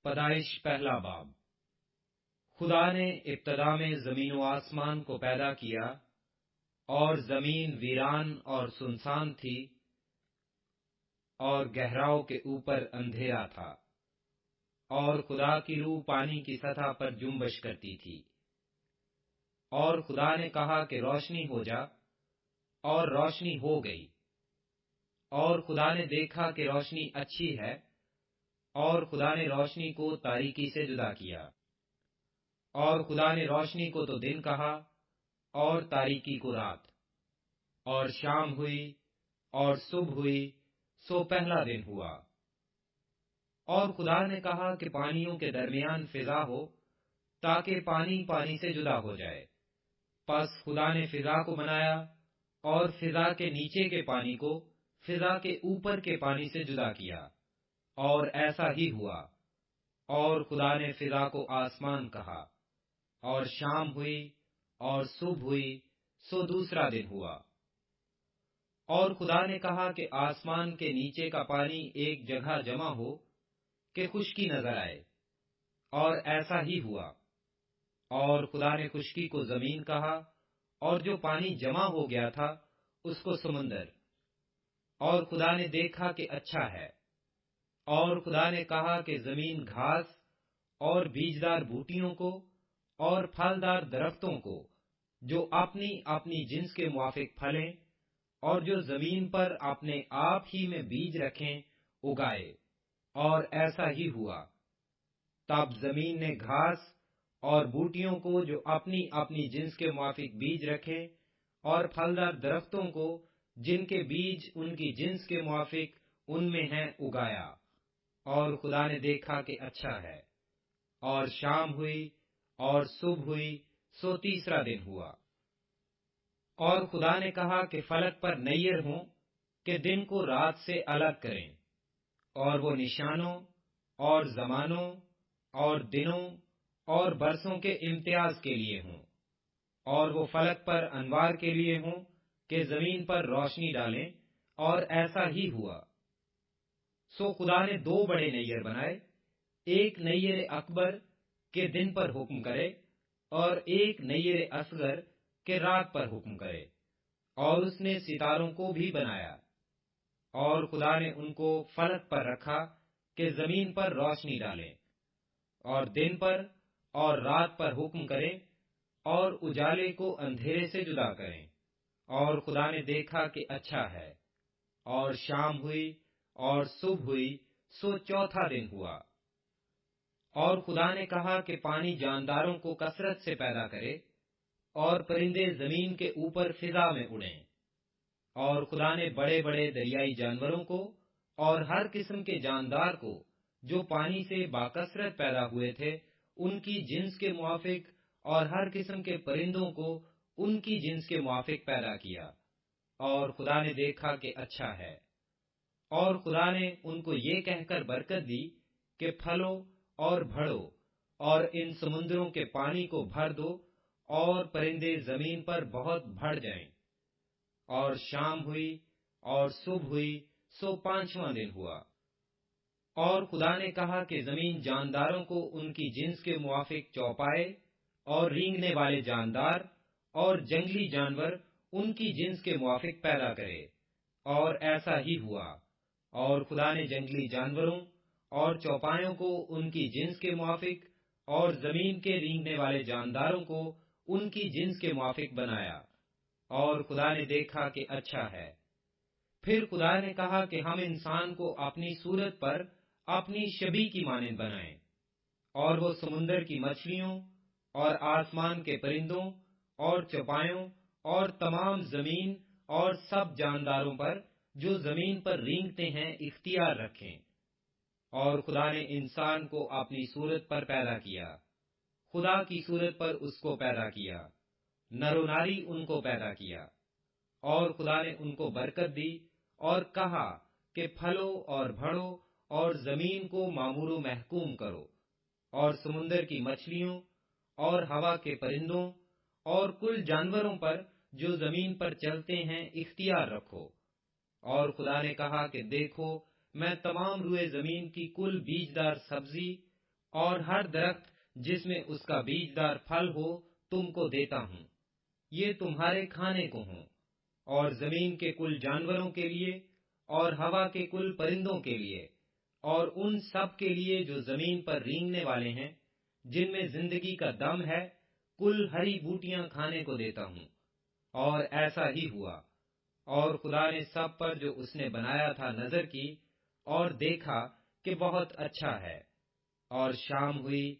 پیدائش پہلا باب۔ خدا نے ابتدا میں زمین و آسمان کو پیدا کیا، اور زمین ویران اور سنسان تھی، اور گہراؤں کے اوپر اندھیرا تھا، اور خدا کی روح پانی کی سطح پر جنبش کرتی تھی۔ اور خدا نے کہا کہ روشنی ہو جا، اور روشنی ہو گئی۔ اور خدا نے دیکھا کہ روشنی اچھی ہے، اور خدا نے روشنی کو تاریکی سے جدا کیا۔ اور خدا نے روشنی کو تو دن کہا، اور تاریکی کو رات۔ اور شام ہوئی اور صبح ہوئی، سو پہلا دن ہوا۔ اور خدا نے کہا کہ پانیوں کے درمیان فضا ہو، تاکہ پانی پانی سے جدا ہو جائے۔ پس خدا نے فضا کو بنایا، اور فضا کے نیچے کے پانی کو فضا کے اوپر کے پانی سے جدا کیا، اور ایسا ہی ہوا۔ اور خدا نے فضا کو آسمان کہا۔ اور شام ہوئی اور صبح ہوئی، سو دوسرا دن ہوا۔ اور خدا نے کہا کہ آسمان کے نیچے کا پانی ایک جگہ جمع ہو، کہ خشکی نظر آئے، اور ایسا ہی ہوا۔ اور خدا نے خشکی کو زمین کہا، اور جو پانی جمع ہو گیا تھا اس کو سمندر۔ اور خدا نے دیکھا کہ اچھا ہے۔ اور خدا نے کہا کہ زمین گھاس اور بیجدار بوٹیوں کو اور پھلدار درختوں کو، جو اپنی اپنی جنس کے موافق پھلیں، اور جو زمین پر اپنے آپ ہی میں بیج رکھیں، اگائے۔ اور ایسا ہی ہوا۔ تب زمین نے گھاس اور بوٹیوں کو جو اپنی اپنی جنس کے موافق بیج رکھیں، اور پھلدار درختوں کو جن کے بیج ان کی جنس کے موافق ان میں ہیں، اگایا۔ اور خدا نے دیکھا کہ اچھا ہے۔ اور شام ہوئی اور صبح ہوئی، سو تیسرا دن ہوا۔ اور خدا نے کہا کہ فلک پر نیر ہوں، کہ دن کو رات سے الگ کریں، اور وہ نشانوں اور زمانوں اور دنوں اور برسوں کے امتیاز کے لیے ہوں، اور وہ فلک پر انوار کے لیے ہوں، کہ زمین پر روشنی ڈالیں۔ اور ایسا ہی ہوا۔ سو خدا نے دو بڑے نیر بنائے، ایک نیر اکبر کہ دن پر حکم کرے، اور ایک نیر اصغر کہ رات پر حکم کرے۔ اور اس نے ستاروں کو بھی بنایا۔ اور خدا نے ان کو فلک پر رکھا کہ زمین پر روشنی ڈالیں، اور دن پر اور رات پر حکم کریں، اور اجالے کو اندھیرے سے جدا کریں۔ اور خدا نے دیکھا کہ اچھا ہے۔ اور شام ہوئی اور صبح ہوئی، سو چوتھا دن ہوا۔ اور خدا نے کہا کہ پانی جانداروں کو کثرت سے پیدا کرے، اور پرندے زمین کے اوپر فضا میں اڑیں۔ اور خدا نے بڑے بڑے دریائی جانوروں کو اور ہر قسم کے جاندار کو، جو پانی سے باکثرت پیدا ہوئے تھے، ان کی جنس کے موافق، اور ہر قسم کے پرندوں کو ان کی جنس کے موافق پیدا کیا۔ اور خدا نے دیکھا کہ اچھا ہے۔ اور خدا نے ان کو یہ کہہ کر برکت دی کہ پھلو اور بڑھو، اور ان سمندروں کے پانی کو بھر دو، اور پرندے زمین پر بہت بڑھ جائیں۔ اور شام ہوئی اور صبح ہوئی، سو پانچواں دن ہوا۔ اور خدا نے کہا کہ زمین جانداروں کو ان کی جنس کے موافق چوپائے، اور رینگنے والے جاندار اور جنگلی جانور ان کی جنس کے موافق پیدا کرے۔ اور ایسا ہی ہوا۔ اور خدا نے جنگلی جانوروں اور چوپایوں کو ان کی جنس کے موافق، اور زمین کے رینگنے والے جانداروں کو ان کی جنس کے موافق بنایا۔ اور خدا نے دیکھا کہ اچھا ہے۔ پھر خدا نے کہا کہ ہم انسان کو اپنی صورت پر اپنی شبیہ کی مانند بنائیں، اور وہ سمندر کی مچھلیوں اور آسمان کے پرندوں اور چوپایوں اور تمام زمین اور سب جانداروں پر جو زمین پر رینگتے ہیں اختیار رکھیں۔ اور خدا نے انسان کو اپنی صورت پر پیدا کیا، خدا کی صورت پر اس کو پیدا کیا، نر و ناری ان کو پیدا کیا۔ اور خدا نے ان کو برکت دی، اور کہا کہ پھلو اور بڑھو، اور زمین کو معمور و محکوم کرو، اور سمندر کی مچھلیوں اور ہوا کے پرندوں اور کل جانوروں پر جو زمین پر چلتے ہیں اختیار رکھو۔ اور خدا نے کہا کہ دیکھو، میں تمام روئے زمین کی کل بیجدار سبزی اور ہر درخت جس میں اس کا بیجدار پھل ہو تم کو دیتا ہوں، یہ تمہارے کھانے کو ہوں، اور زمین کے کل جانوروں کے لیے، اور ہوا کے کل پرندوں کے لیے، اور ان سب کے لیے جو زمین پر رینگنے والے ہیں، جن میں زندگی کا دم ہے، کل ہری بوٹیاں کھانے کو دیتا ہوں۔ اور ایسا ہی ہوا۔ اور خدا نے سب پر جو اس نے بنایا تھا نظر کی، اور دیکھا کہ بہت اچھا ہے۔ اور شام ہوئی